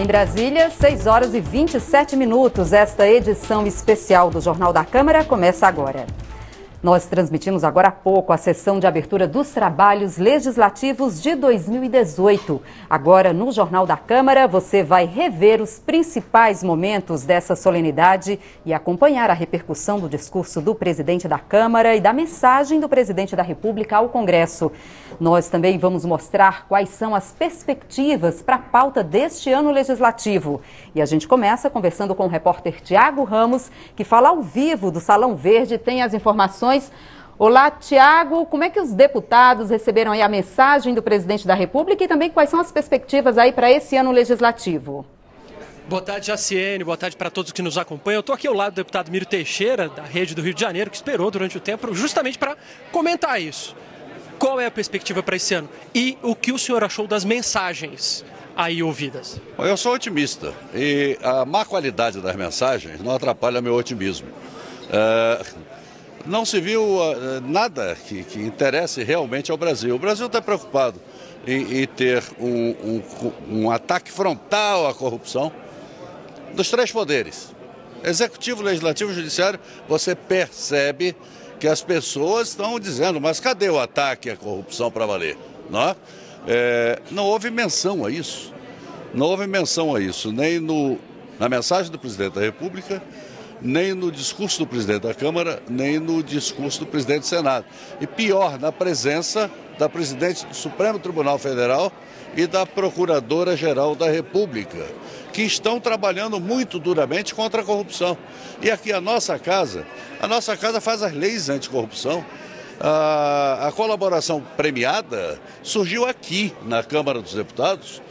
Em Brasília, 6 horas e 27 minutos. Esta edição especial do Jornal da Câmara começa agora. Nós transmitimos agora há pouco a sessão de abertura dos trabalhos legislativos de 2018. Agora, no Jornal da Câmara, você vai rever os principais momentos dessa solenidade e acompanhar a repercussão do discurso do presidente da Câmara e da mensagem do presidente da República ao Congresso. Nós também vamos mostrar quais são as perspectivas para a pauta deste ano legislativo. E a gente começa conversando com o repórter Tiago Ramos, que fala ao vivo do Salão Verde e tem as informações. Olá, Tiago, como é que os deputados receberam aí a mensagem do presidente da República e também quais são as perspectivas aí para esse ano legislativo? Boa tarde, Jaciene, boa tarde para todos que nos acompanham. Eu estou aqui ao lado do deputado Miro Teixeira, da Rede do Rio de Janeiro, que esperou durante o tempo justamente para comentar isso. Qual é a perspectiva para esse ano e o que o senhor achou das mensagens aí ouvidas? Eu sou otimista e a má qualidade das mensagens não atrapalha meu otimismo. Não se viu nada que interesse realmente ao Brasil. O Brasil está preocupado em ter um ataque frontal à corrupção dos três poderes. Executivo, Legislativo e Judiciário. Você percebe que as pessoas estão dizendo, mas cadê o ataque à corrupção para valer? Não houve menção a isso. Não houve menção a isso, nem na mensagem do presidente da República, nem no discurso do presidente da Câmara, nem no discurso do presidente do Senado. E pior, na presença da presidente do Supremo Tribunal Federal e da Procuradora-Geral da República, que estão trabalhando muito duramente contra a corrupção. E aqui a nossa casa faz as leis anticorrupção. A colaboração premiada surgiu aqui na Câmara dos Deputados,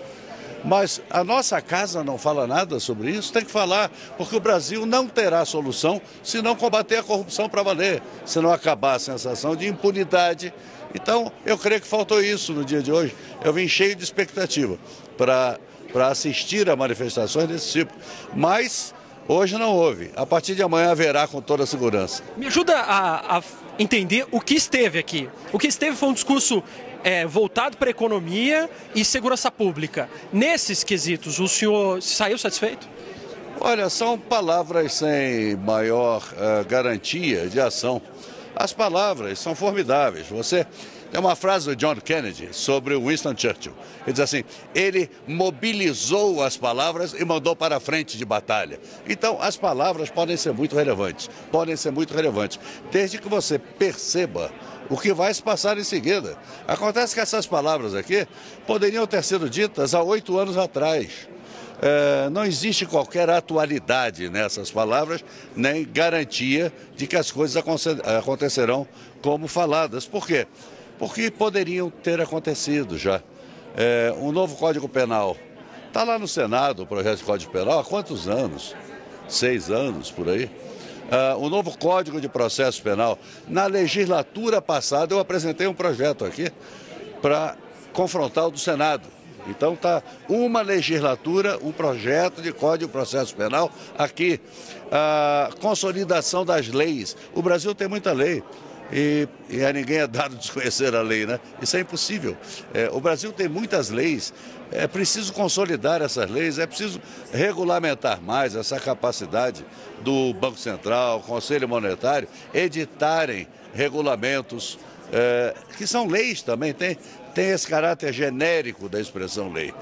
mas a nossa casa não fala nada sobre isso, tem que falar, porque o Brasil não terá solução se não combater a corrupção para valer, se não acabar a sensação de impunidade. Então, eu creio que faltou isso no dia de hoje. Eu vim cheio de expectativa para assistir a manifestações desse tipo, mas hoje não houve. A partir de amanhã haverá com toda a segurança. Me ajuda a entender o que esteve aqui. O que esteve foi um discurso voltado para a economia e segurança pública. Nesses quesitos, o senhor saiu satisfeito? Olha, são palavras sem maior garantia de ação. As palavras são formidáveis. Tem uma frase do John Kennedy sobre o Winston Churchill. Ele diz assim, ele mobilizou as palavras e mandou para a frente de batalha. Então, as palavras podem ser muito relevantes, desde que você perceba o que vai se passar em seguida. Acontece que essas palavras aqui poderiam ter sido ditas há 8 anos atrás. Não existe qualquer atualidade nessas palavras, nem garantia de que as coisas acontecerão como faladas. Por quê? Porque poderiam ter acontecido já. Um novo Código Penal. Está lá no Senado o projeto de Código Penal há quantos anos? 6 anos, por aí. O novo Código de Processo Penal. Na legislatura passada eu apresentei um projeto aqui para confrontar o do Senado. Então está uma legislatura, um projeto de Código de Processo Penal aqui. A consolidação das leis. O Brasil tem muita lei. E a ninguém é dado desconhecer a lei, né? Isso é impossível. O Brasil tem muitas leis, é preciso consolidar essas leis, é preciso regulamentar mais essa capacidade do Banco Central, Conselho Monetário, editarem regulamentos, que são leis também, tem esse caráter genérico da expressão lei.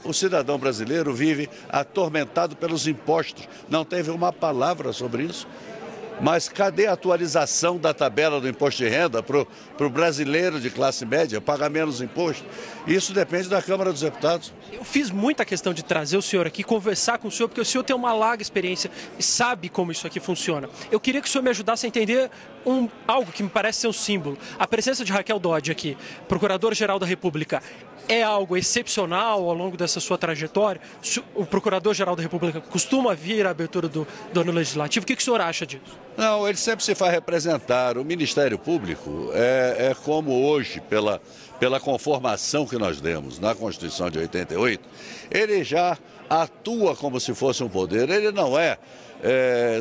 O cidadão brasileiro vive atormentado pelos impostos, não teve uma palavra sobre isso. Mas cadê a atualização da tabela do imposto de renda para o brasileiro de classe média pagar menos imposto? Isso depende da Câmara dos Deputados. Eu fiz muita questão de trazer o senhor aqui, conversar com o senhor, porque o senhor tem uma larga experiência e sabe como isso aqui funciona. Eu queria que o senhor me ajudasse a entender algo que me parece ser um símbolo. A presença de Raquel Dodge aqui, Procuradora-Geral da República, é algo excepcional ao longo dessa sua trajetória? O Procurador-Geral da República costuma vir à abertura do ano legislativo. O que o senhor acha disso? Não, ele sempre se faz representar. O Ministério Público é como hoje, pela conformação que nós demos na Constituição de 88, ele já atua como se fosse um poder. Ele não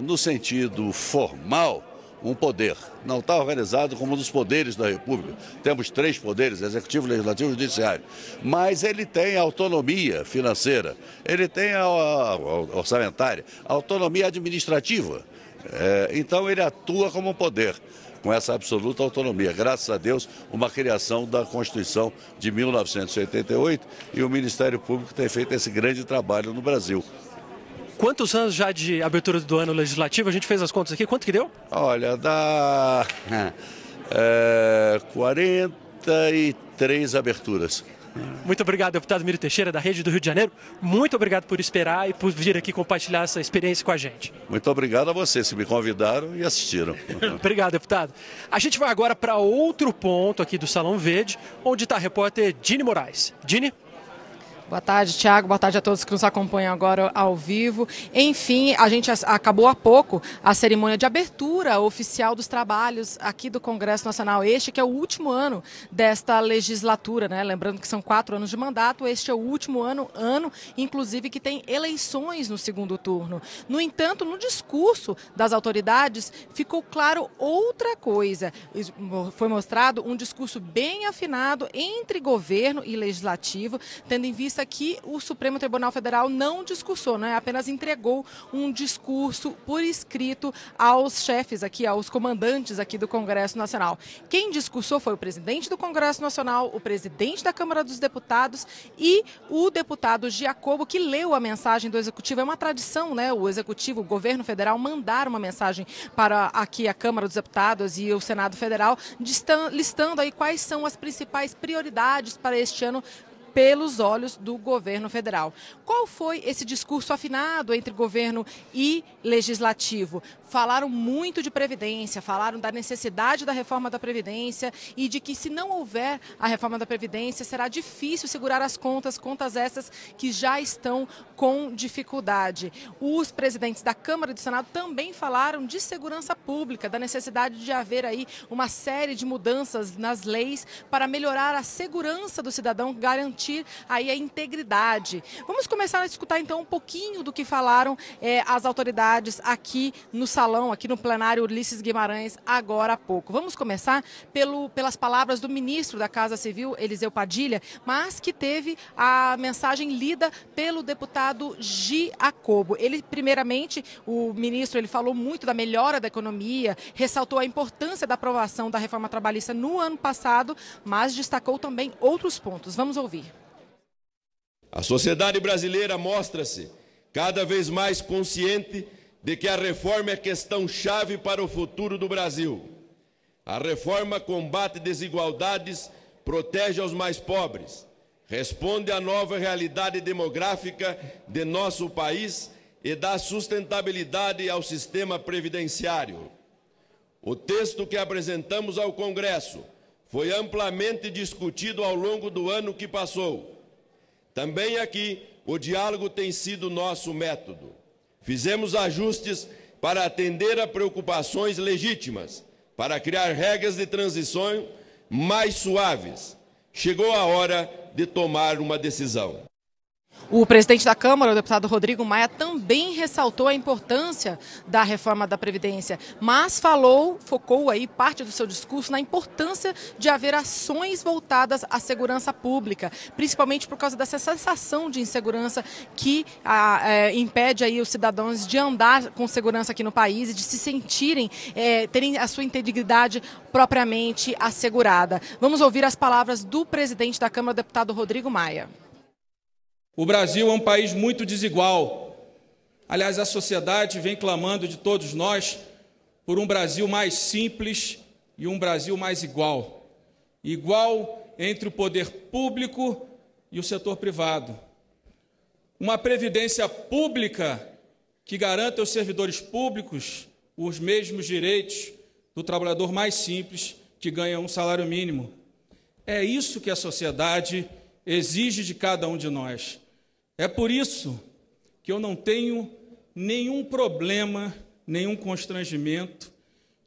no sentido formal, um poder, não está organizado como um dos poderes da República. Temos 3 poderes, executivo, legislativo e judiciário, mas ele tem autonomia financeira, ele tem a orçamentária, a autonomia administrativa, então ele atua como um poder, com essa absoluta autonomia. Graças a Deus, uma criação da Constituição de 1988 e o Ministério Público tem feito esse grande trabalho no Brasil. Quantos anos já de abertura do ano legislativo? A gente fez as contas aqui. Quanto que deu? Olha, dá 43 aberturas. Muito obrigado, deputado Miro Teixeira, da Rede do Rio de Janeiro. Muito obrigado por esperar e por vir aqui compartilhar essa experiência com a gente. Muito obrigado a vocês que me convidaram e assistiram. Obrigado, deputado. A gente vai agora para outro ponto aqui do Salão Verde, onde está a repórter Dini Moraes. Dini? Boa tarde, Tiago. Boa tarde a todos que nos acompanham agora ao vivo. Enfim, a gente acabou há pouco a cerimônia de abertura oficial dos trabalhos aqui do Congresso Nacional. Este que é o último ano desta legislatura, né? Lembrando que são 4 anos de mandato, este é o último ano, inclusive que tem eleições no segundo turno. No entanto, no discurso das autoridades ficou claro outra coisa. Foi mostrado um discurso bem afinado entre governo e legislativo, tendo em vista que o Supremo Tribunal Federal não discursou, né? Apenas entregou um discurso por escrito aos chefes aqui, aos comandantes aqui do Congresso Nacional. Quem discursou foi o presidente do Congresso Nacional, o presidente da Câmara dos Deputados e o deputado Giacobo, que leu a mensagem do Executivo. É uma tradição, né? O Executivo, o governo federal, mandar uma mensagem para aqui a Câmara dos Deputados e o Senado Federal, listando aí quais são as principais prioridades para este ano pelos olhos do governo federal. Qual foi esse discurso afinado entre governo e legislativo? Falaram muito de Previdência, falaram da necessidade da reforma da Previdência e de que se não houver a reforma da Previdência será difícil segurar as contas essas que já estão com dificuldade. Os presidentes da Câmara e do Senado também falaram de segurança pública, da necessidade de haver aí uma série de mudanças nas leis para melhorar a segurança do cidadão, garantir aí a integridade. Vamos começar a escutar então um pouquinho do que falaram as autoridades aqui no salão, aqui no plenário Ulisses Guimarães, agora há pouco. Vamos começar pelas palavras do ministro da Casa Civil, Eliseu Padilha, mas que teve a mensagem lida pelo deputado Giacobo. Ele, primeiramente, o ministro, ele falou muito da melhora da economia, ressaltou a importância da aprovação da reforma trabalhista no ano passado, mas destacou também outros pontos. Vamos ouvir. A sociedade brasileira mostra-se cada vez mais consciente de que a reforma é questão-chave para o futuro do Brasil. A reforma combate desigualdades, protege aos mais pobres, responde à nova realidade demográfica de nosso país e dá sustentabilidade ao sistema previdenciário. O texto que apresentamos ao Congresso foi amplamente discutido ao longo do ano que passou. Também aqui, o diálogo tem sido nosso método. Fizemos ajustes para atender a preocupações legítimas, para criar regras de transição mais suaves. Chegou a hora de tomar uma decisão. O presidente da Câmara, o deputado Rodrigo Maia, também ressaltou a importância da reforma da Previdência, mas focou aí parte do seu discurso na importância de haver ações voltadas à segurança pública, principalmente por causa dessa sensação de insegurança que impede aí os cidadãos de andar com segurança aqui no país e de se sentirem, terem a sua integridade propriamente assegurada. Vamos ouvir as palavras do presidente da Câmara, o deputado Rodrigo Maia. O Brasil é um país muito desigual. Aliás, a sociedade vem clamando de todos nós por um Brasil mais simples e um Brasil mais igual. Igual entre o poder público e o setor privado. Uma previdência pública que garanta aos servidores públicos os mesmos direitos do trabalhador mais simples que ganha um salário mínimo. É isso que a sociedade exige de cada um de nós. É por isso que eu não tenho nenhum problema, nenhum constrangimento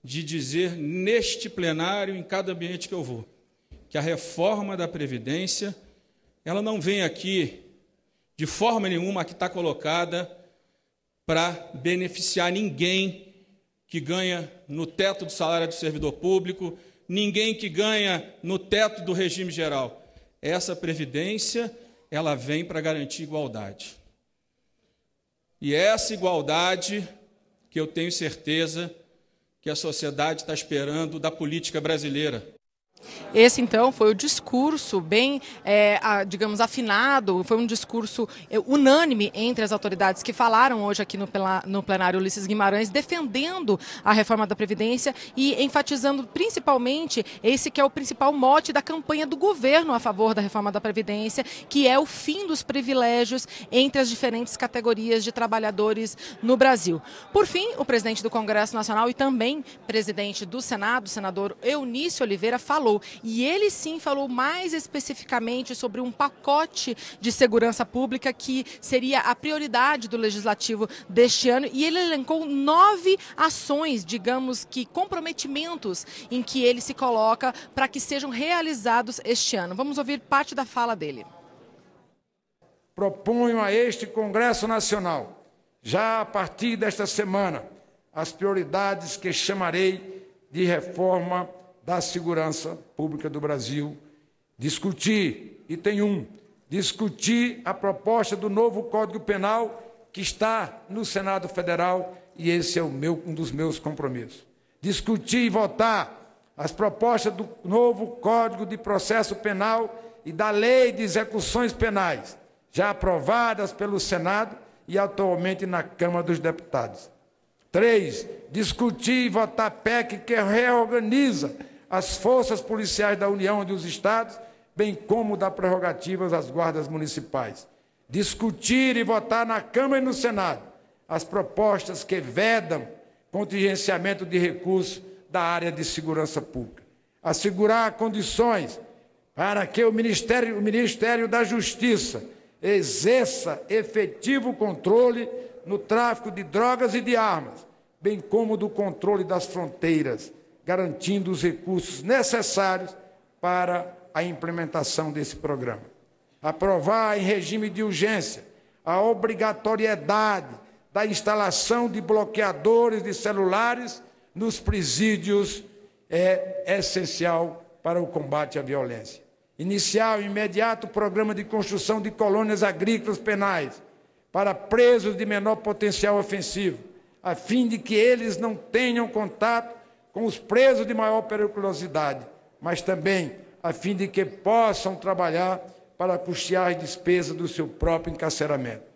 de dizer neste plenário, em cada ambiente que eu vou, que a reforma da Previdência, ela não vem aqui de forma nenhuma que está colocada para beneficiar ninguém que ganha no teto do salário do servidor público, ninguém que ganha no teto do regime geral. Essa previdência, ela vem para garantir igualdade. E essa igualdade que eu tenho certeza que a sociedade está esperando da política brasileira. Esse, então, foi o discurso bem, digamos, afinado, foi um discurso unânime entre as autoridades que falaram hoje aqui no plenário Ulisses Guimarães, defendendo a reforma da Previdência e enfatizando principalmente esse que é o principal mote da campanha do governo a favor da reforma da Previdência, que é o fim dos privilégios entre as diferentes categorias de trabalhadores no Brasil. Por fim, o presidente do Congresso Nacional e também presidente do Senado, o senador Eunício Oliveira, falou. E ele sim falou mais especificamente sobre um pacote de segurança pública que seria a prioridade do Legislativo deste ano. E ele elencou 9 ações, digamos que comprometimentos em que ele se coloca para que sejam realizados este ano. Vamos ouvir parte da fala dele. Proponho a este Congresso Nacional, já a partir desta semana, as prioridades que chamarei de reforma da segurança pública do Brasil, discutir, item 1, discutir a proposta do novo Código Penal que está no Senado Federal, e esse é um dos meus compromissos. Discutir e votar as propostas do novo Código de Processo Penal e da Lei de Execuções Penais, já aprovadas pelo Senado e atualmente na Câmara dos Deputados. 3, discutir e votar PEC que reorganiza as forças policiais da União e dos Estados, bem como dá prerrogativas às guardas municipais. Discutir e votar na Câmara e no Senado as propostas que vedam contingenciamento de recursos da área de segurança pública. Assegurar condições para que o Ministério da Justiça exerça efetivo controle no tráfico de drogas e de armas, bem como do controle das fronteiras, garantindo os recursos necessários para a implementação desse programa. Aprovar em regime de urgência a obrigatoriedade da instalação de bloqueadores de celulares nos presídios é essencial para o combate à violência. Iniciar o imediato programa de construção de colônias agrícolas penais para presos de menor potencial ofensivo, a fim de que eles não tenham contato com os presos de maior periculosidade, mas também a fim de que possam trabalhar para custear as despesas do seu próprio encarceramento.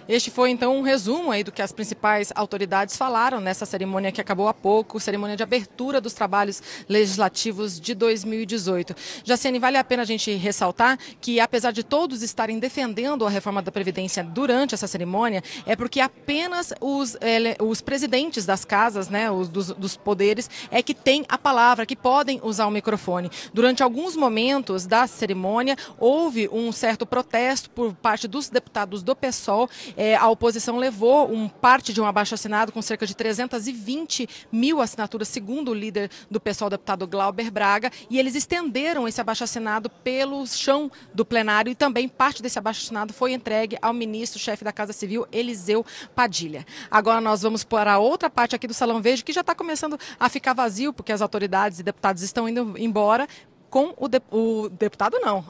Este foi, então, um resumo aí do que as principais autoridades falaram nessa cerimônia que acabou há pouco, cerimônia de abertura dos trabalhos legislativos de 2018. Jaciane, vale a pena a gente ressaltar que, apesar de todos estarem defendendo a reforma da Previdência durante essa cerimônia, é porque apenas os presidentes das casas, né, dos poderes, é que têm a palavra, que podem usar o microfone. Durante alguns momentos da cerimônia, houve um certo protesto por parte dos deputados do PSOL. A oposição levou parte de um abaixo-assinado com cerca de 320 mil assinaturas, segundo o líder do PSOL, o deputado Glauber Braga, e eles estenderam esse abaixo-assinado pelo chão do plenário e também parte desse abaixo-assinado foi entregue ao ministro-chefe da Casa Civil, Eliseu Padilha. Agora nós vamos para a outra parte aqui do Salão Verde, que já está começando a ficar vazio, porque as autoridades e deputados estão indo embora, com o deputado não,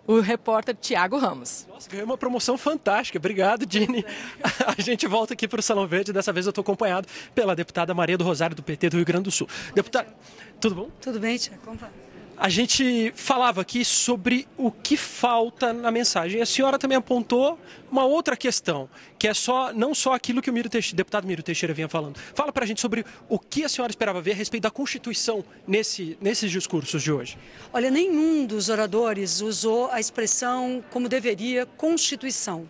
o repórter Tiago Ramos. Nossa, ganhei uma promoção fantástica. Obrigado, Dini. A gente volta aqui para o Salão Verde. Dessa vez eu estou acompanhado pela deputada Maria do Rosário, do PT do Rio Grande do Sul. Deputada, tudo bom? Tudo bem, Tiago. Como vai? A gente falava aqui sobre o que falta na mensagem. A senhora também apontou uma outra questão, que é não só aquilo que o deputado Miro Teixeira vinha falando. Fala para a gente sobre o que a senhora esperava ver a respeito da Constituição nesses discursos de hoje. Olha, nenhum dos oradores usou a expressão como deveria, Constituição.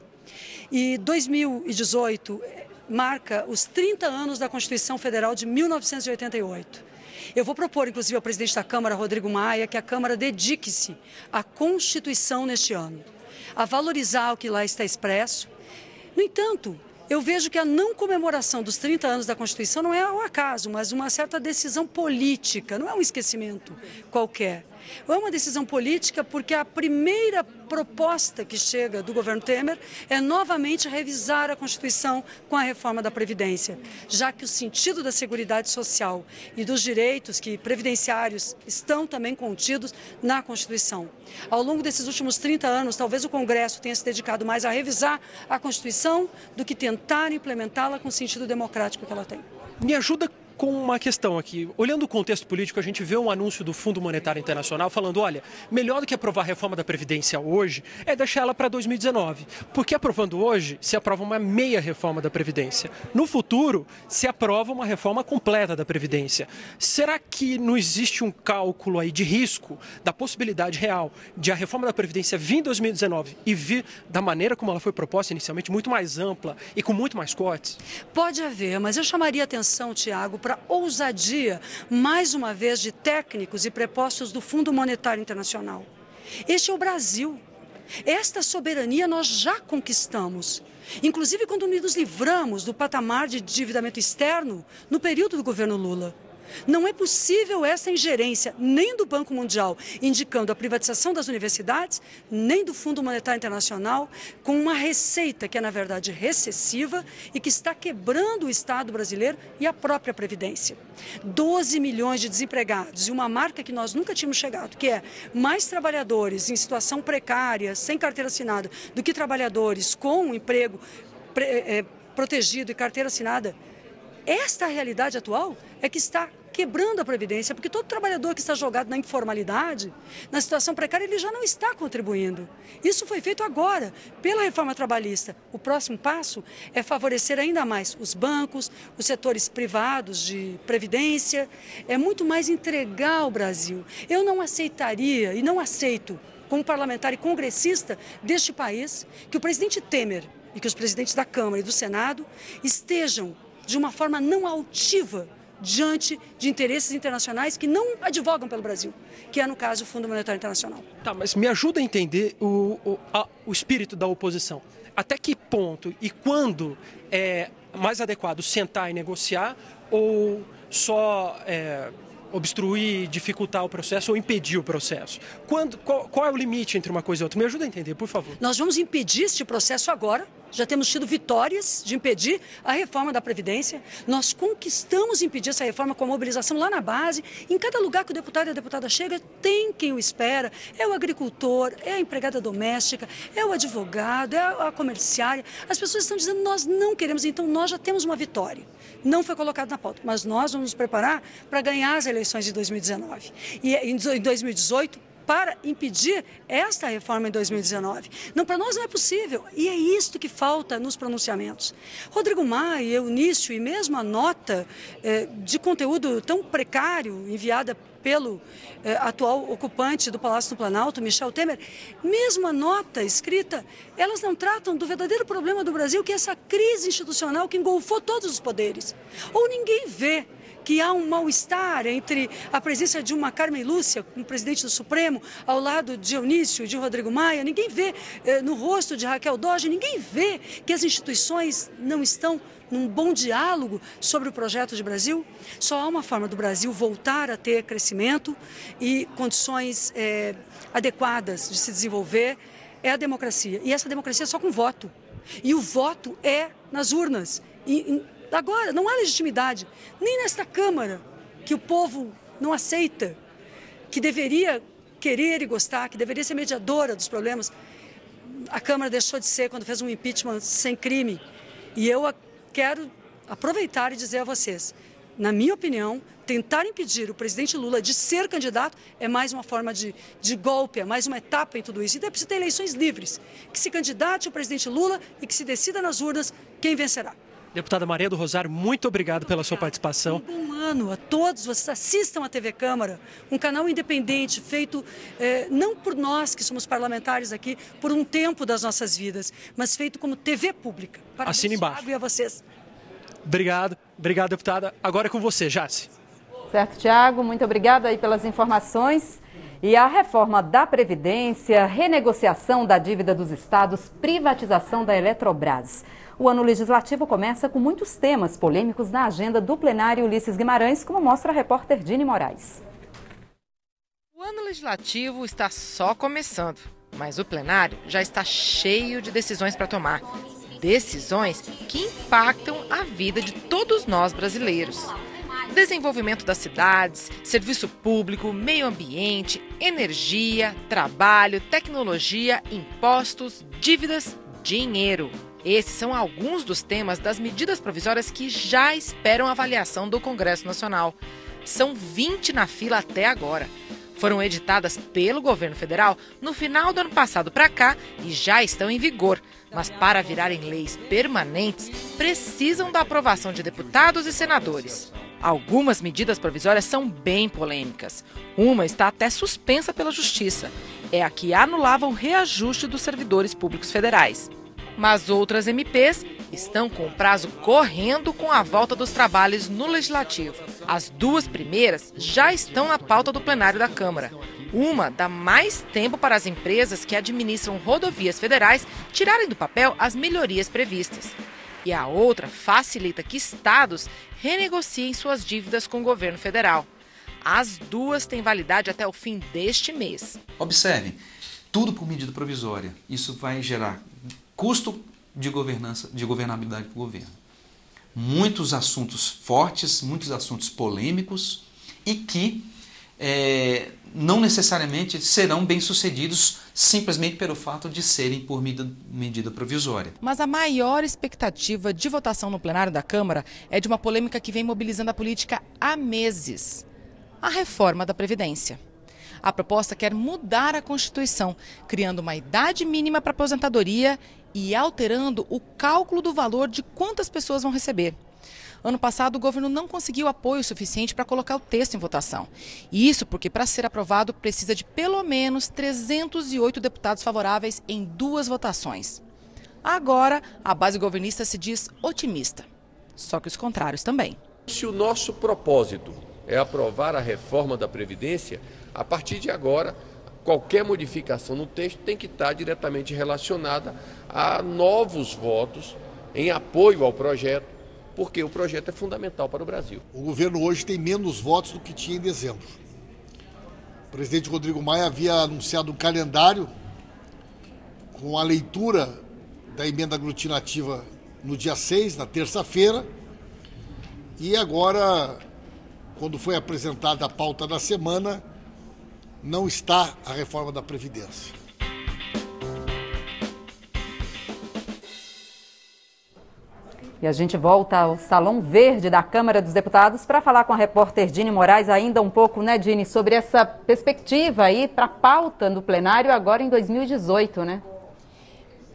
E 2018 marca os 30 anos da Constituição Federal de 1988. Eu vou propor, inclusive, ao presidente da Câmara, Rodrigo Maia, que a Câmara dedique-se à Constituição neste ano, a valorizar o que lá está expresso. No entanto, eu vejo que a não comemoração dos 30 anos da Constituição não é um acaso, mas uma certa decisão política, não é um esquecimento qualquer. É uma decisão política porque a primeira proposta que chega do governo Temer é novamente revisar a Constituição com a reforma da Previdência, já que o sentido da Seguridade Social e dos direitos previdenciários estão também contidos na Constituição. Ao longo desses últimos 30 anos, talvez o Congresso tenha se dedicado mais a revisar a Constituição do que tentar implementá-la com o sentido democrático que ela tem. Me ajuda com uma questão aqui. Olhando o contexto político, a gente vê um anúncio do Fundo Monetário Internacional falando, olha, melhor do que aprovar a reforma da Previdência hoje é deixar ela para 2019. Porque aprovando hoje, se aprova uma meia reforma da Previdência. No futuro, se aprova uma reforma completa da Previdência. Será que não existe um cálculo aí de risco da possibilidade real de a reforma da Previdência vir em 2019 e vir da maneira como ela foi proposta inicialmente, muito mais ampla e com muito mais cortes? Pode haver, mas eu chamaria a atenção, Tiago, para a ousadia, mais uma vez, de técnicos e prepostos do Fundo Monetário Internacional. Este é o Brasil. Esta soberania nós já conquistamos. Inclusive quando nos livramos do patamar de endividamento externo no período do governo Lula. Não é possível essa ingerência nem do Banco Mundial indicando a privatização das universidades, nem do Fundo Monetário Internacional, com uma receita que é, na verdade, recessiva e que está quebrando o Estado brasileiro e a própria Previdência. 12 milhões de desempregados e uma marca que nós nunca tínhamos chegado, que é mais trabalhadores em situação precária, sem carteira assinada, do que trabalhadores com um emprego protegido e carteira assinada. Esta realidade atual é que está quebrando a Previdência, porque todo trabalhador que está jogado na informalidade, na situação precária, ele já não está contribuindo. Isso foi feito agora, pela reforma trabalhista. O próximo passo é favorecer ainda mais os bancos, os setores privados de previdência, é muito mais entregar ao Brasil. Eu não aceitaria e não aceito, como parlamentar e congressista deste país, que o presidente Temer e que os presidentes da Câmara e do Senado estejam de uma forma não altiva diante de interesses internacionais que não advogam pelo Brasil, que é, no caso, o Fundo Monetário Internacional. Tá, mas me ajuda a entender o espírito da oposição. Até que ponto e quando é mais adequado sentar e negociar ou só obstruir, dificultar o processo ou impedir o processo? Qual é o limite entre uma coisa e outra? Me ajuda a entender, por favor. Nós vamos impedir este processo agora. Já temos tido vitórias de impedir a reforma da Previdência. Nós conquistamos impedir essa reforma com a mobilização lá na base. Em cada lugar que o deputado e a deputada chega, tem quem o espera. É o agricultor, é a empregada doméstica, é o advogado, é a comerciária. As pessoas estão dizendo, nós não queremos, então nós já temos uma vitória. Não foi colocado na pauta, mas nós vamos nos preparar para ganhar as eleições de 2019. E em 2018, para impedir esta reforma em 2019. Não, para nós não é possível. E é isto que falta nos pronunciamentos. Rodrigo Maia, Eunício e mesmo a nota de conteúdo tão precário enviada pelo atual ocupante do Palácio do Planalto, Michel Temer, mesmo a nota escrita, elas não tratam do verdadeiro problema do Brasil, que é essa crise institucional que engolfou todos os poderes. Ou ninguém vê que há um mal-estar entre a presença de uma Carmen Lúcia, como presidente do Supremo, ao lado de Eunício e de Rodrigo Maia. Ninguém vê no rosto de Raquel Dodge, ninguém vê que as instituições não estão num bom diálogo sobre o projeto de Brasil. Só há uma forma do Brasil voltar a ter crescimento e condições adequadas de se desenvolver, é a democracia. E essa democracia é só com voto. E o voto é nas urnas. Agora, não há legitimidade, nem nesta Câmara, que o povo não aceita, que deveria querer e gostar, que deveria ser mediadora dos problemas. A Câmara deixou de ser quando fez um impeachment sem crime. E eu quero aproveitar e dizer a vocês, na minha opinião, tentar impedir o presidente Lula de ser candidato é mais uma forma de golpe, é mais uma etapa em tudo isso. Então é preciso ter eleições livres, que se candidate o presidente Lula e que se decida nas urnas quem vencerá. Deputada Maria do Rosário, muito obrigado pela sua participação. Um bom ano a todos. Vocês assistam a TV Câmara, um canal independente feito não por nós que somos parlamentares aqui, por um tempo das nossas vidas, mas feito como TV pública. Parabéns, assine embaixo. Thiago, e a vocês. Obrigado, deputada. Agora é com você, Jace. Certo, Tiago, muito obrigada aí pelas informações. E a reforma da Previdência, renegociação da dívida dos estados, privatização da Eletrobras. O ano legislativo começa com muitos temas polêmicos na agenda do plenário Ulisses Guimarães, como mostra a repórter Dini Moraes. O O ano legislativo está só começando, mas o plenário já está cheio de decisões para tomar. Decisões que impactam a vida de todos nós brasileiros. Desenvolvimento das cidades, serviço público, meio ambiente, energia, trabalho, tecnologia, impostos, dívidas, dinheiro. Esses são alguns dos temas das medidas provisórias que já esperam avaliação do Congresso Nacional. São 20 na fila até agora. Foram editadas pelo governo federal no final do ano passado para cá e já estão em vigor. Mas para virarem leis permanentes, precisam da aprovação de deputados e senadores. Algumas medidas provisórias são bem polêmicas. Uma está até suspensa pela Justiça. É a que anulava o reajuste dos servidores públicos federais. Mas outras MPs estão com o prazo correndo com a volta dos trabalhos no Legislativo. As duas primeiras já estão na pauta do plenário da Câmara. Uma dá mais tempo para as empresas que administram rodovias federais tirarem do papel as melhorias previstas. E a outra facilita que estados renegociem suas dívidas com o governo federal. As duas têm validade até o fim deste mês. Observem, tudo por medida provisória. Isso vai gerar custo de governança, de governabilidade para o governo. Muitos assuntos fortes, muitos assuntos polêmicos e que não necessariamente serão bem-sucedidos simplesmente pelo fato de serem por medida provisória. Mas a maior expectativa de votação no plenário da Câmara é de uma polêmica que vem mobilizando a política há meses: a reforma da Previdência. A proposta quer mudar a Constituição, criando uma idade mínima para aposentadoria e alterando o cálculo do valor de quantas pessoas vão receber. Ano passado, o governo não conseguiu apoio suficiente para colocar o texto em votação. E isso porque, para ser aprovado, precisa de pelo menos 308 deputados favoráveis em 2 votações. Agora, a base governista se diz otimista. Só que os contrários também. Se o nosso propósito é aprovar a reforma da Previdência, a partir de agora, qualquer modificação no texto tem que estar diretamente relacionada a novos votos em apoio ao projeto, porque o projeto é fundamental para o Brasil. O governo hoje tem menos votos do que tinha em dezembro. O presidente Rodrigo Maia havia anunciado um calendário com a leitura da emenda aglutinativa no dia 6, na terça-feira, e agora, quando foi apresentada a pauta da semana, não está a reforma da Previdência. E a gente volta ao Salão Verde da Câmara dos Deputados para falar com a repórter Dini Moraes ainda um pouco, né, Dini, sobre essa perspectiva aí para a pauta no plenário agora em 2018, né?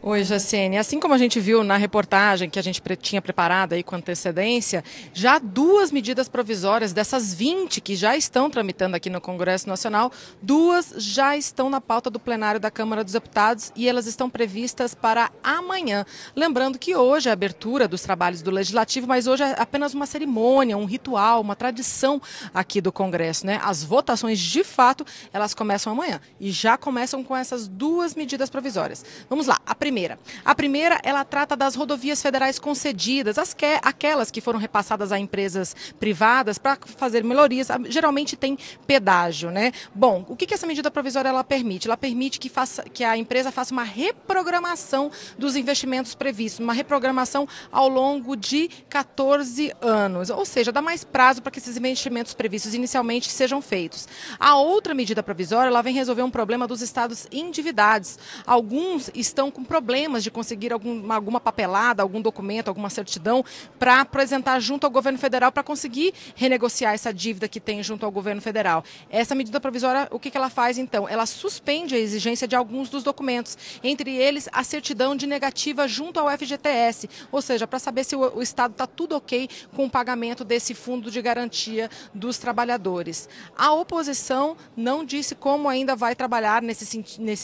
Oi, Jaciene. Assim como a gente viu na reportagem que a gente tinha preparado aí com antecedência, já 2 medidas provisórias dessas 20 que já estão tramitando aqui no Congresso Nacional, 2 já estão na pauta do plenário da Câmara dos Deputados e elas estão previstas para amanhã. Lembrando que hoje é a abertura dos trabalhos do Legislativo, mas hoje é apenas uma cerimônia, um ritual, uma tradição aqui do Congresso, né? As votações, de fato, elas começam amanhã e já começam com essas 2 medidas provisórias. Vamos lá. A primeira, ela trata das rodovias federais concedidas, aquelas que foram repassadas a empresas privadas para fazer melhorias, geralmente tem pedágio, né? Bom, o que essa medida provisória ela permite? Ela permite que a empresa faça uma reprogramação dos investimentos previstos, uma reprogramação ao longo de 14 anos, ou seja, dá mais prazo para que esses investimentos previstos inicialmente sejam feitos. A outra medida provisória, ela vem resolver um problema dos estados endividados. Alguns estão com problemas de conseguir alguma papelada, algum documento, alguma certidão para apresentar junto ao governo federal para conseguir renegociar essa dívida que tem junto ao governo federal. Essa medida provisória, o que ela faz então? Ela suspende a exigência de alguns dos documentos, entre eles a certidão de negativa junto ao FGTS, ou seja, para saber se o Estado está tudo ok com o pagamento desse fundo de garantia dos trabalhadores. A oposição não disse como ainda vai trabalhar nesse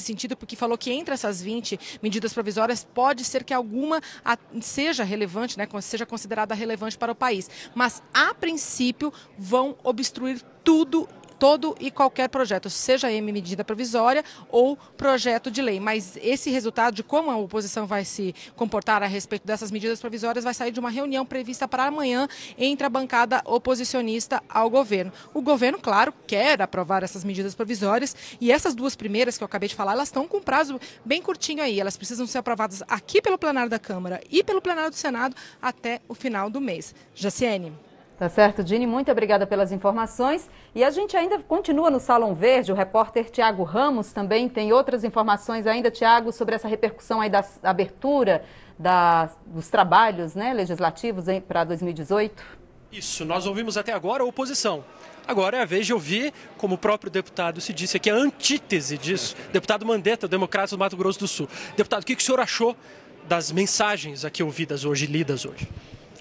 sentido, porque falou que entre essas 20 medidas provisórias pode ser que alguma seja relevante, né, seja considerada relevante para o país. Mas, a princípio, vão obstruir tudo todo e qualquer projeto, seja em medida provisória ou projeto de lei. Mas esse resultado de como a oposição vai se comportar a respeito dessas medidas provisórias vai sair de uma reunião prevista para amanhã entre a bancada oposicionista ao governo. O governo, claro, quer aprovar essas medidas provisórias e essas duas primeiras que eu acabei de falar, elas estão com um prazo bem curtinho aí. Elas precisam ser aprovadas aqui pelo plenário da Câmara e pelo plenário do Senado até o final do mês. Jaciene. Tá certo, Dini, muito obrigada pelas informações. E a gente ainda continua no Salão Verde, o repórter Tiago Ramos também tem outras informações ainda, Tiago, sobre essa repercussão aí da abertura dos trabalhos, né, legislativos para 2018. Isso, nós ouvimos até agora a oposição. Agora é a vez de ouvir, como o próprio deputado se disse aqui, a antítese disso. Deputado Mandetta, Democratas do Mato Grosso do Sul. Deputado, o que o senhor achou das mensagens aqui ouvidas hoje, lidas hoje?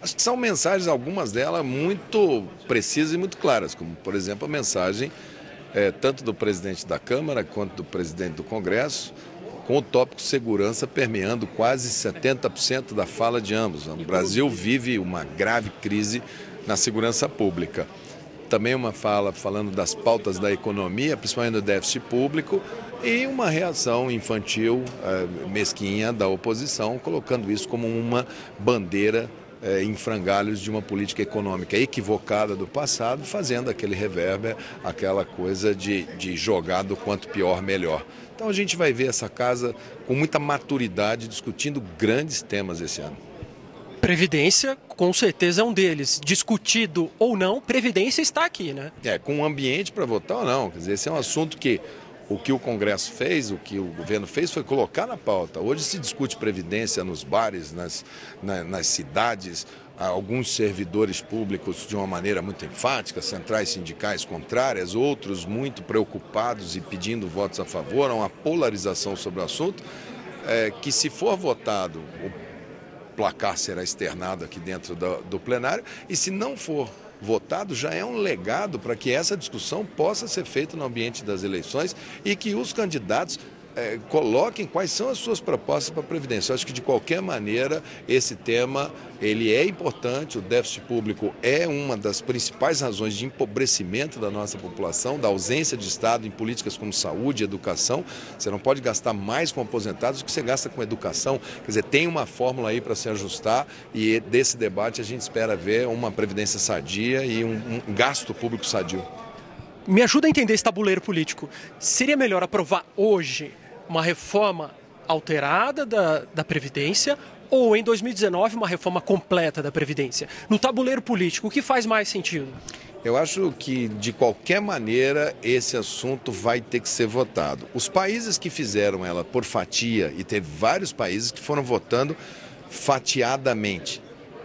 Acho que são mensagens, algumas delas, muito precisas e muito claras, como, por exemplo, a mensagem tanto do presidente da Câmara quanto do presidente do Congresso, com o tópico segurança permeando quase 70% da fala de ambos. O Brasil vive uma grave crise na segurança pública. Também uma fala falando das pautas da economia, principalmente do déficit público, e uma reação infantil, mesquinha da oposição, colocando isso como uma bandeira em frangalhos de uma política econômica equivocada do passado, fazendo aquele revérbero, aquela coisa de jogar do quanto pior, melhor. Então a gente vai ver essa casa com muita maturidade discutindo grandes temas esse ano. Previdência, com certeza, é um deles. Discutido ou não, Previdência está aqui, né? Com um ambiente para votar ou não. Quer dizer, esse é um assunto que o Congresso fez, o que o governo fez foi colocar na pauta. Hoje se discute Previdência nos bares, nas cidades, alguns servidores públicos de uma maneira muito enfática, centrais sindicais contrárias, outros muito preocupados e pedindo votos a favor, há uma polarização sobre o assunto, que se for votado, o placar será externado aqui dentro do plenário, e se não for votado, já é um legado para que essa discussão possa ser feita no ambiente das eleições e que os candidatos coloquem quais são as suas propostas para a Previdência. Eu acho que, de qualquer maneira, esse tema ele é importante. O déficit público é uma das principais razões de empobrecimento da nossa população, da ausência de Estado em políticas como saúde e educação. Você não pode gastar mais com aposentados do que você gasta com educação. Quer dizer, tem uma fórmula aí para se ajustar e desse debate a gente espera ver uma Previdência sadia e um gasto público sadio. Me ajuda a entender esse tabuleiro político. Seria melhor aprovar hoje uma reforma alterada da Previdência ou, em 2019, uma reforma completa da Previdência? No tabuleiro político, o que faz mais sentido? Eu acho que, de qualquer maneira, esse assunto vai ter que ser votado. Os países que fizeram ela por fatia, e teve vários países que foram votando fatiadamente,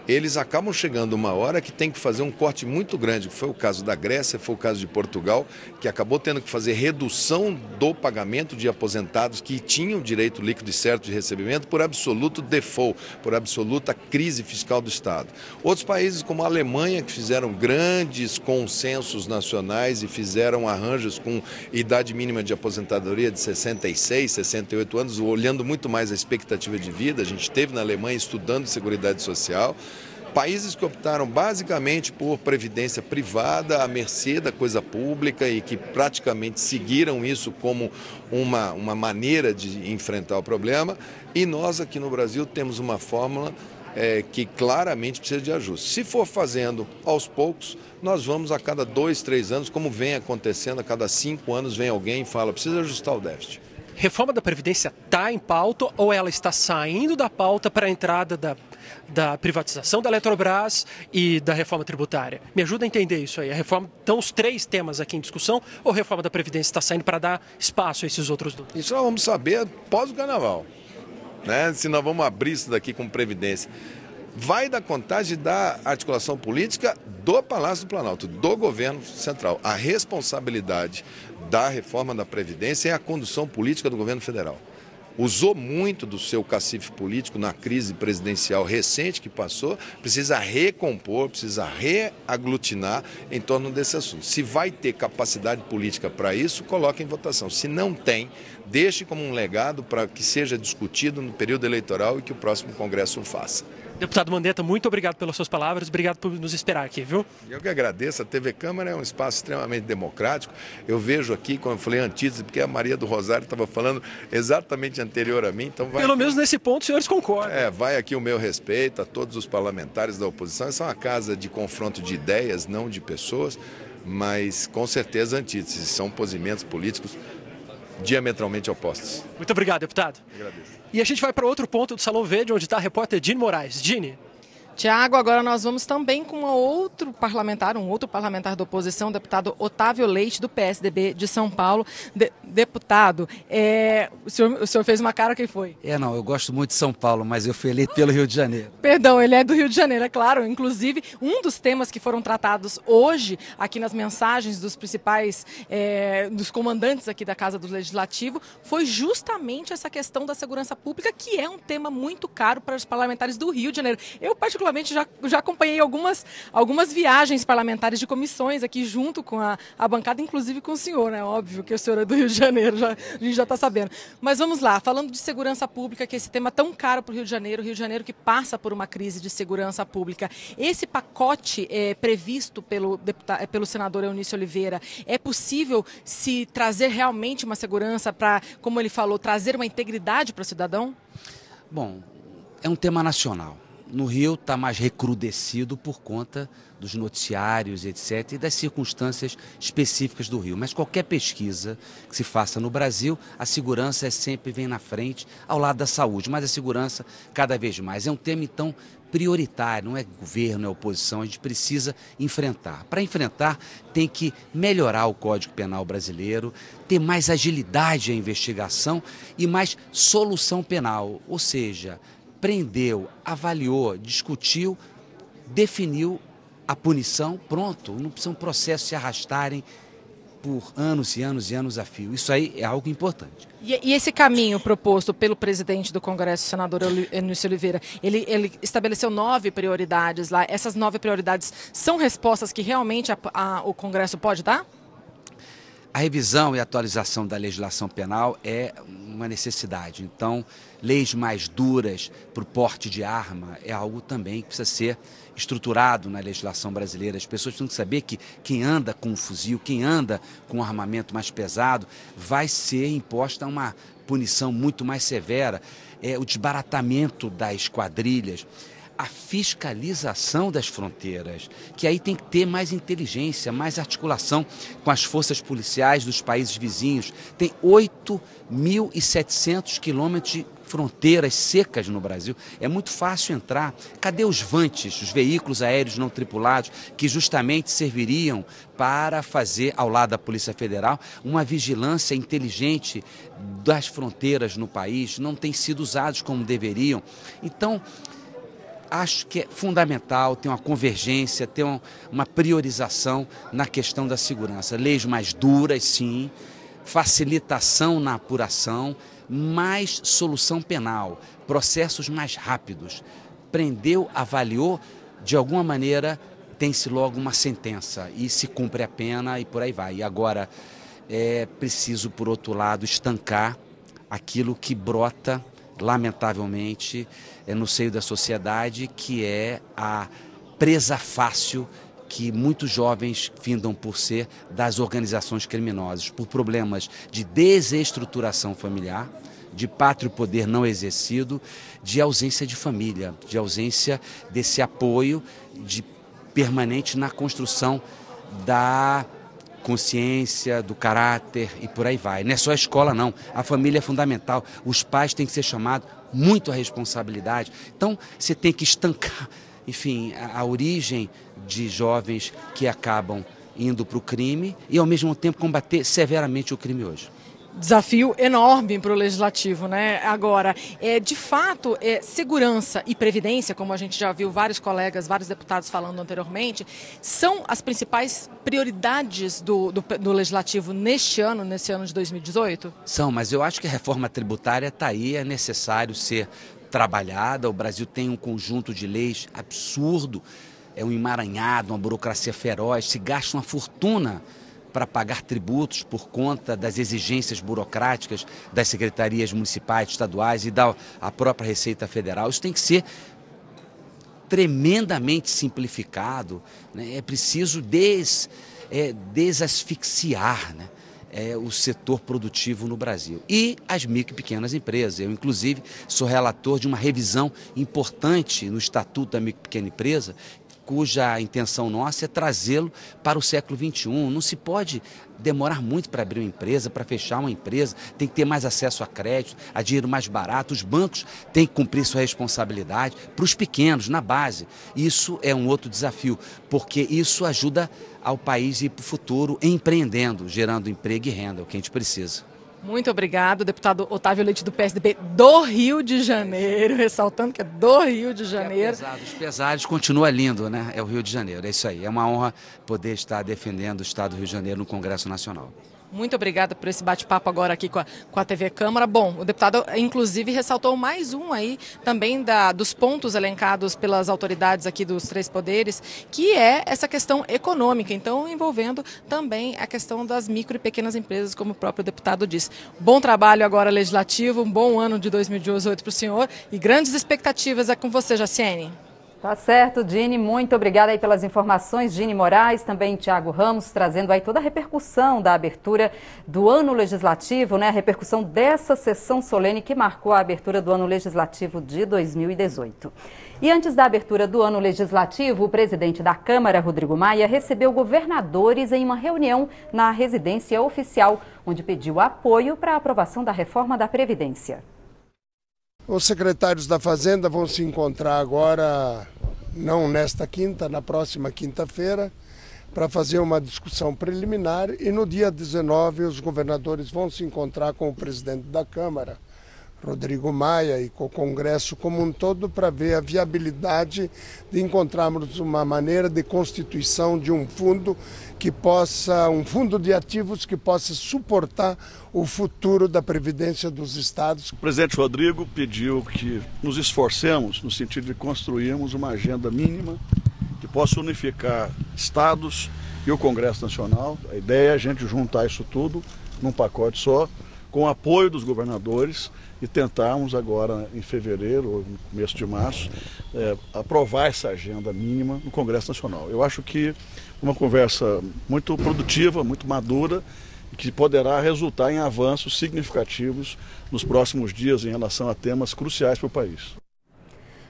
eles acabam chegando uma hora que tem que fazer um corte muito grande. Foi o caso da Grécia, foi o caso de Portugal, que acabou tendo que fazer redução do pagamento de aposentados que tinham direito líquido e certo de recebimento por absoluto default, por absoluta crise fiscal do Estado. Outros países, como a Alemanha, que fizeram grandes consensos nacionais e fizeram arranjos com idade mínima de aposentadoria de 66, 68 anos, olhando muito mais a expectativa de vida. A gente esteve na Alemanha estudando Seguridade Social. Países que optaram basicamente por previdência privada à mercê da coisa pública e que praticamente seguiram isso como uma maneira de enfrentar o problema. E nós aqui no Brasil temos uma fórmula que claramente precisa de ajuste. Se for fazendo aos poucos, nós vamos a cada 2, 3 anos, como vem acontecendo, a cada 5 anos vem alguém e fala, precisa ajustar o déficit. Reforma da Previdência está em pauta ou ela está saindo da pauta para a entrada da privatização da Eletrobras e da reforma tributária? Me ajuda a entender isso aí. A reforma, estão os 3 temas aqui em discussão ou a reforma da Previdência está saindo para dar espaço a esses outros 2? Isso nós vamos saber pós o Carnaval, né? Se nós vamos abrir isso daqui com Previdência. Vai dar contagem da articulação política do Palácio do Planalto, do governo central. A responsabilidade da reforma da Previdência é a condução política do governo federal. Usou muito do seu cacife político na crise presidencial recente que passou, precisa recompor, precisa reaglutinar em torno desse assunto. Se vai ter capacidade política para isso, coloque em votação. Se não tem, deixe como um legado para que seja discutido no período eleitoral e que o próximo Congresso o faça. Deputado Mandetta, muito obrigado pelas suas palavras, obrigado por nos esperar aqui, viu? Eu que agradeço, a TV Câmara é um espaço extremamente democrático. Eu vejo aqui, como eu falei antítese, porque a Maria do Rosário estava falando exatamente anterior a mim. Então Pelo menos nesse ponto os senhores concordam. Vai aqui o meu respeito a todos os parlamentares da oposição. Essa é uma casa de confronto de ideias, não de pessoas, mas com certeza antíteses, são posimentos políticos diametralmente opostos. Muito obrigado, deputado. Agradeço. E a gente vai para outro ponto do Salão Verde, onde está a repórter Dini Moraes. Dini. Tiago, agora nós vamos também com um outro parlamentar da oposição, o deputado Otávio Leite, do PSDB de São Paulo. Deputado, o senhor fez uma cara, quem foi? Não, eu gosto muito de São Paulo, mas eu fui eleito pelo Rio de Janeiro. Perdão, ele é do Rio de Janeiro, é claro. Inclusive, um dos temas que foram tratados hoje, aqui nas mensagens dos principais, dos comandantes aqui da Casa do Legislativo, foi justamente essa questão da segurança pública, que é um tema muito caro para os parlamentares do Rio de Janeiro. Eu, particularmente, já acompanhei algumas viagens parlamentares de comissões aqui junto com a bancada, inclusive com o senhor, né? Óbvio que o senhor é do Rio de Janeiro, a gente já está sabendo. Mas vamos lá, falando de segurança pública, que é esse tema tão caro para o Rio de Janeiro que passa por uma crise de segurança pública. Esse pacote previsto pelo senador Eunício Oliveira, é possível se trazer realmente uma segurança para, como ele falou, trazer uma integridade para o cidadão? Bom, é um tema nacional. No Rio está mais recrudescido por conta dos noticiários, etc., e das circunstâncias específicas do Rio. Mas qualquer pesquisa que se faça no Brasil, a segurança sempre vem na frente, ao lado da saúde, mas a segurança cada vez mais. É um tema, então, prioritário, não é governo, não é oposição, a gente precisa enfrentar. Para enfrentar, tem que melhorar o Código Penal brasileiro, ter mais agilidade à investigação e mais solução penal, ou seja, prendeu, avaliou, discutiu, definiu a punição, pronto, não precisam processos se arrastarem por anos e anos e anos a fio. Isso aí é algo importante. E esse caminho proposto pelo presidente do Congresso, o senador Eunício Oliveira, ele estabeleceu 9 prioridades lá. Essas 9 prioridades são respostas que realmente o Congresso pode dar? A revisão e atualização da legislação penal é uma necessidade. Então, leis mais duras para o porte de arma é algo também que precisa ser estruturado na legislação brasileira. As pessoas precisam saber que quem anda com um fuzil, quem anda com um armamento mais pesado, vai ser imposta uma punição muito mais severa. O desbaratamento das quadrilhas, a fiscalização das fronteiras, que aí tem que ter mais inteligência, mais articulação com as forças policiais dos países vizinhos. Tem 8.700 quilômetros de fronteiras secas no Brasil. É muito fácil entrar. Cadê os VANTs, os veículos aéreos não tripulados, que justamente serviriam para fazer, ao lado da Polícia Federal, uma vigilância inteligente das fronteiras no país? Não têm sido usados como deveriam. Então, acho que é fundamental ter uma convergência, ter uma priorização na questão da segurança. Leis mais duras, sim, facilitação na apuração, mais solução penal, processos mais rápidos. Prendeu, avaliou, de alguma maneira tem-se logo uma sentença e se cumpre a pena e por aí vai. E agora é preciso, por outro lado, estancar aquilo que brota, lamentavelmente, no seio da sociedade, que é a presa fácil que muitos jovens findam por ser das organizações criminosas, por problemas de desestruturação familiar, de pátrio poder não exercido, de ausência de família, de ausência desse apoio permanente na construção da consciência, do caráter e por aí vai. Não é só a escola, não. A família é fundamental. Os pais têm que ser chamados muito à responsabilidade. Então, você tem que estancar, enfim, a origem de jovens que acabam indo para o crime e, ao mesmo tempo, combater severamente o crime hoje. Desafio enorme para o Legislativo, né? Agora, de fato, segurança e previdência, como a gente já viu vários colegas, vários deputados falando anteriormente, são as principais prioridades do Legislativo nesse ano de 2018? São, mas eu acho que a reforma tributária está aí, é necessário ser trabalhada. O Brasil tem um conjunto de leis absurdo, é um emaranhado, uma burocracia feroz, se gasta uma fortuna para pagar tributos por conta das exigências burocráticas das secretarias municipais, estaduais e da própria Receita Federal. Isso tem que ser tremendamente simplificado, né? É preciso desasfixiar, né? O setor produtivo no Brasil e as micro e pequenas empresas. Eu, inclusive, sou relator de uma revisão importante no Estatuto da Micro e Pequena Empresa, cuja intenção nossa é trazê-lo para o século XXI. Não se pode demorar muito para abrir uma empresa, para fechar uma empresa, tem que ter mais acesso a crédito, a dinheiro mais barato, os bancos têm que cumprir sua responsabilidade para os pequenos, na base. Isso é um outro desafio, porque isso ajuda ao país ir para o futuro empreendendo, gerando emprego e renda, é o que a gente precisa. Muito obrigado, deputado Otávio Leite, do PSDB do Rio de Janeiro, ressaltando que é do Rio de Janeiro. Os pesares continua lindo, né? É o Rio de Janeiro, é isso aí. É uma honra poder estar defendendo o Estado do Rio de Janeiro no Congresso Nacional. Muito obrigada por esse bate-papo agora aqui com a TV Câmara. Bom, o deputado, inclusive, ressaltou mais um aí também dos pontos elencados pelas autoridades aqui dos três poderes, que é essa questão econômica, então envolvendo também a questão das micro e pequenas empresas, como o próprio deputado disse. Bom trabalho agora legislativo, um bom ano de 2018 para o senhor e grandes expectativas é com você, Jaciene. Tá certo, Dini, muito obrigada aí pelas informações. Dini Moraes, também Tiago Ramos, trazendo aí toda a repercussão da abertura do ano legislativo, né? A repercussão dessa sessão solene que marcou a abertura do ano legislativo de 2018. E antes da abertura do ano legislativo, o presidente da Câmara, Rodrigo Maia, recebeu governadores em uma reunião na residência oficial, onde pediu apoio para a aprovação da reforma da Previdência. Os secretários da Fazenda vão se encontrar agora, não nesta quinta, na próxima quinta-feira, para fazer uma discussão preliminar e no dia 19 os governadores vão se encontrar com o presidente da Câmara, Rodrigo Maia, e com o Congresso como um todo para ver a viabilidade de encontrarmos uma maneira de constituição de um fundo um fundo de ativos que possa suportar o futuro da Previdência dos estados. O presidente Rodrigo pediu que nos esforcemos no sentido de construirmos uma agenda mínima que possa unificar estados e o Congresso Nacional. A ideia é a gente juntar isso tudo num pacote só, com o apoio dos governadores e tentarmos agora em fevereiro ou no começo de março aprovar essa agenda mínima no Congresso Nacional. Eu acho que uma conversa muito produtiva, muito madura, que poderá resultar em avanços significativos nos próximos dias em relação a temas cruciais para o país.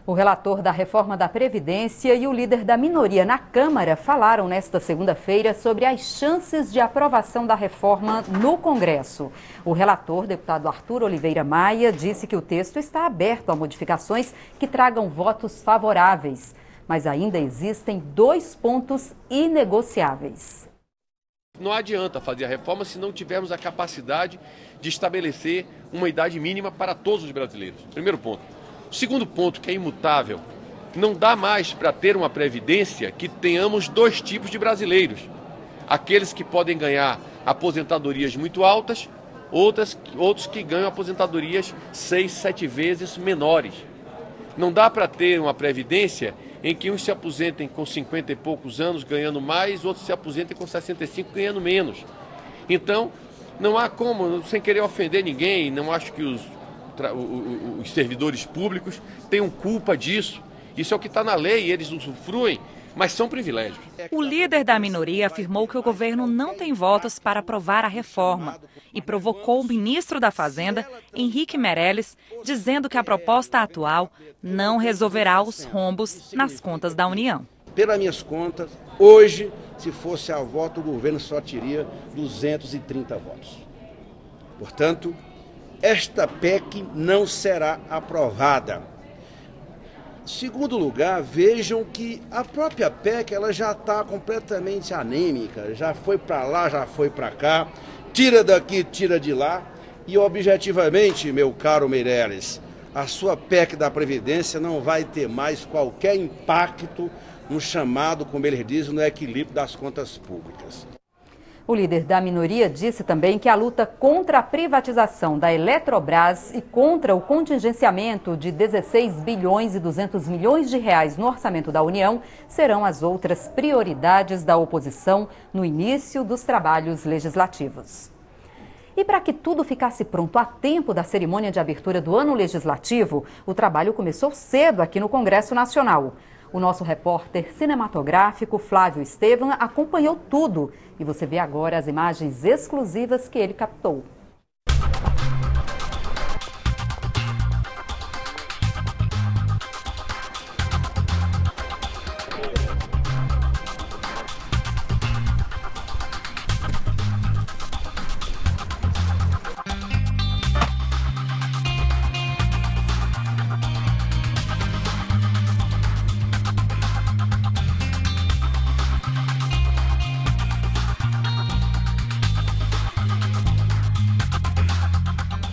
O relator da reforma da Previdência e o líder da minoria na Câmara falaram nesta segunda-feira sobre as chances de aprovação da reforma no Congresso. O relator, deputado Arthur Oliveira Maia, disse que o texto está aberto a modificações que tragam votos favoráveis, mas ainda existem 2 pontos inegociáveis. Não adianta fazer a reforma se não tivermos a capacidade de estabelecer uma idade mínima para todos os brasileiros. Primeiro ponto. O segundo ponto, que é imutável, não dá mais para ter uma previdência que tenhamos 2 tipos de brasileiros. Aqueles que podem ganhar aposentadorias muito altas, outros que ganham aposentadorias 6, 7 vezes menores. Não dá para ter uma previdência em que uns se aposentem com 50 e poucos anos ganhando mais, outros se aposentem com 65 ganhando menos. Então, não há como, sem querer ofender ninguém, não acho que os servidores públicos tenham culpa disso. Isso é o que está na lei, eles usufruem, mas são privilégios. O líder da minoria afirmou que o governo não tem votos para aprovar a reforma e provocou o ministro da Fazenda, Henrique Meirelles, dizendo que a proposta atual não resolverá os rombos nas contas da União. Pelas minhas contas, hoje, se fosse a voto, o governo só teria 230 votos. Portanto, esta PEC não será aprovada. Segundo lugar, vejam que a própria PEC ela já está completamente anêmica, já foi para lá, já foi para cá, tira daqui, tira de lá, e objetivamente, meu caro Meirelles, a sua PEC da Previdência não vai ter mais qualquer impacto no chamado, como eles dizem, no equilíbrio das contas públicas. O líder da minoria disse também que a luta contra a privatização da Eletrobras e contra o contingenciamento de 16 bilhões e 200 milhões de reais no orçamento da União serão as outras prioridades da oposição no início dos trabalhos legislativos. E para que tudo ficasse pronto a tempo da cerimônia de abertura do ano legislativo, o trabalho começou cedo aqui no Congresso Nacional. O nosso repórter cinematográfico, Flávio Estevam, acompanhou tudo. E você vê agora as imagens exclusivas que ele captou.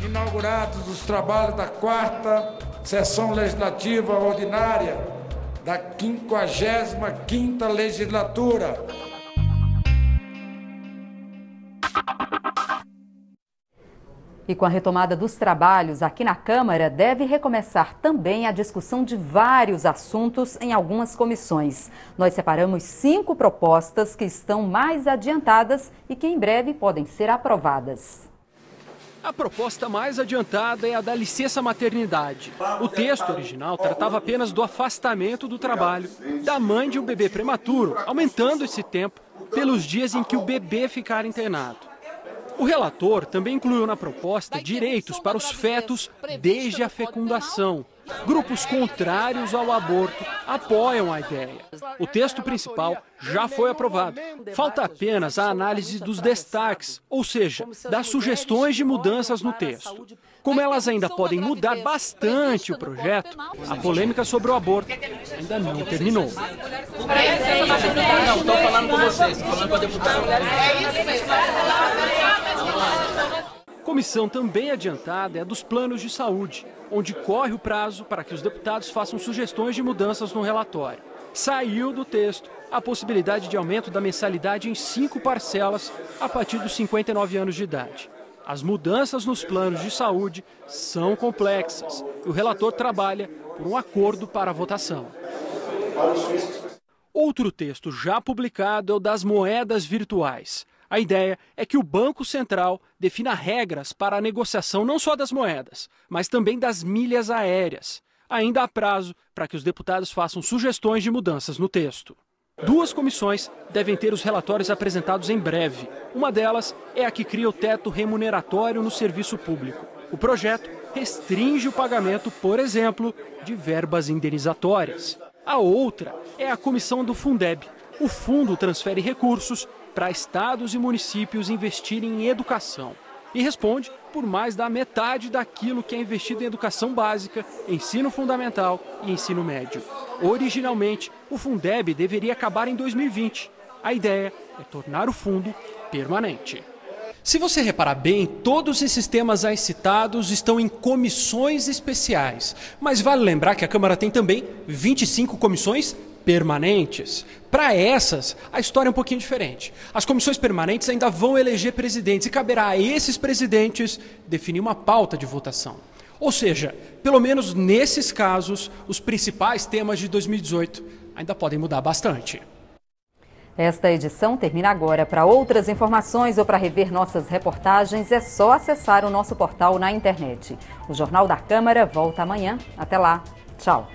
Inaugurados os trabalhos da 4ª Sessão Legislativa Ordinária da 55ª Legislatura. E com a retomada dos trabalhos aqui na Câmara, deve recomeçar também a discussão de vários assuntos em algumas comissões. Nós separamos 5 propostas que estão mais adiantadas e que em breve podem ser aprovadas. A proposta mais adiantada é a da licença maternidade. O texto original tratava apenas do afastamento do trabalho da mãe de um bebê prematuro, aumentando esse tempo pelos dias em que o bebê ficar internado. O relator também incluiu na proposta direitos para os fetos desde a fecundação. Grupos contrários ao aborto apoiam a ideia. O texto principal já foi aprovado. Falta apenas a análise dos destaques, ou seja, das sugestões de mudanças no texto. Como elas ainda podem mudar bastante o projeto, a polêmica sobre o aborto ainda não terminou. Não, estou falando com vocês, estou falando com a deputada. Comissão também adiantada é a dos planos de saúde, onde corre o prazo para que os deputados façam sugestões de mudanças no relatório. Saiu do texto a possibilidade de aumento da mensalidade em 5 parcelas a partir dos 59 anos de idade. As mudanças nos planos de saúde são complexas e o relator trabalha por um acordo para a votação. Outro texto já publicado é o das moedas virtuais. A ideia é que o Banco Central defina regras para a negociação não só das moedas, mas também das milhas aéreas. Ainda há prazo para que os deputados façam sugestões de mudanças no texto. 2 comissões devem ter os relatórios apresentados em breve. Uma delas é a que cria o teto remuneratório no serviço público. O projeto restringe o pagamento, por exemplo, de verbas indenizatórias. A outra é a comissão do Fundeb. O fundo transfere recursos para estados e municípios investirem em educação e responde por mais da metade daquilo que é investido em educação básica, ensino fundamental e ensino médio. Originalmente, o Fundeb deveria acabar em 2020. A ideia é tornar o fundo permanente. Se você reparar bem, todos esses temas aí citados estão em comissões especiais. Mas vale lembrar que a Câmara tem também 25 comissões permanentes. Para essas, a história é um pouquinho diferente. As comissões permanentes ainda vão eleger presidentes e caberá a esses presidentes definir uma pauta de votação. Ou seja, pelo menos nesses casos, os principais temas de 2018 ainda podem mudar bastante. Esta edição termina agora. Para outras informações ou para rever nossas reportagens, é só acessar o nosso portal na internet. O Jornal da Câmara volta amanhã. Até lá. Tchau.